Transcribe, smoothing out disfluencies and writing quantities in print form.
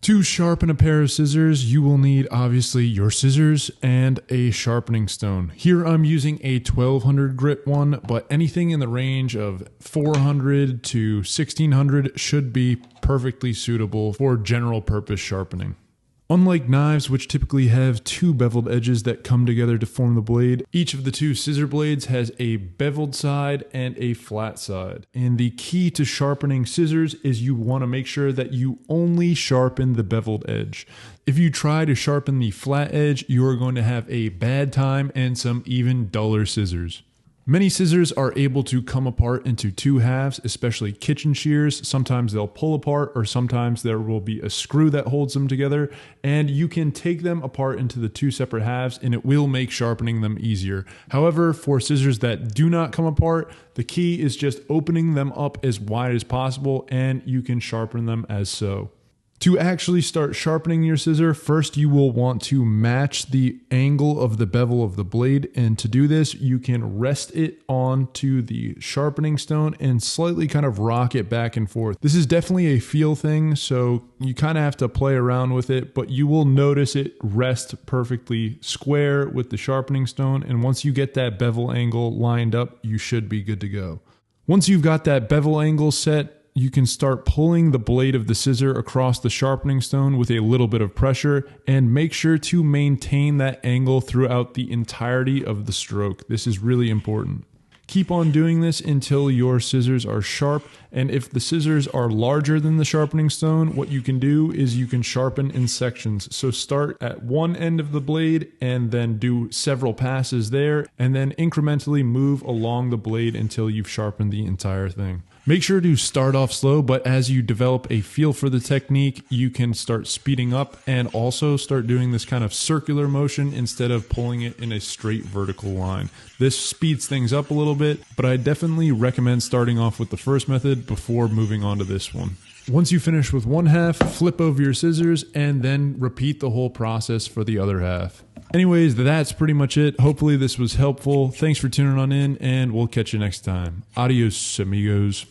To sharpen a pair of scissors, you will need obviously your scissors and a sharpening stone. Here I'm using a 1200 grit one, but anything in the range of 400 to 1600 should be perfectly suitable for general purpose sharpening. Unlike knives, which typically have two beveled edges that come together to form the blade, each of the two scissor blades has a beveled side and a flat side. And the key to sharpening scissors is you want to make sure that you only sharpen the beveled edge. If you try to sharpen the flat edge, you are going to have a bad time and some even duller scissors. Many scissors are able to come apart into two halves, especially kitchen shears. Sometimes they'll pull apart, or sometimes there will be a screw that holds them together, and you can take them apart into the two separate halves and it will make sharpening them easier. However, for scissors that do not come apart, the key is just opening them up as wide as possible and you can sharpen them as so. To actually start sharpening your scissor, first you will want to match the angle of the bevel of the blade, and to do this you can rest it onto the sharpening stone and slightly kind of rock it back and forth. This is definitely a feel thing, so you kind of have to play around with it, but you will notice it rest perfectly square with the sharpening stone, and once you get that bevel angle lined up, you should be good to go. Once you've got that bevel angle set, you can start pulling the blade of the scissor across the sharpening stone with a little bit of pressure, and make sure to maintain that angle throughout the entirety of the stroke. This is really important. Keep on doing this until your scissors are sharp, and if the scissors are larger than the sharpening stone, what you can do is you can sharpen in sections. So start at one end of the blade and then do several passes there, and then incrementally move along the blade until you've sharpened the entire thing. Make sure to start off slow, but as you develop a feel for the technique, you can start speeding up and also start doing this kind of circular motion instead of pulling it in a straight vertical line. This speeds things up a little bit, but I definitely recommend starting off with the first method before moving on to this one. Once you finish with one half, flip over your scissors and then repeat the whole process for the other half. Anyways, that's pretty much it. Hopefully this was helpful. Thanks for tuning on in, and we'll catch you next time. Adios, amigos.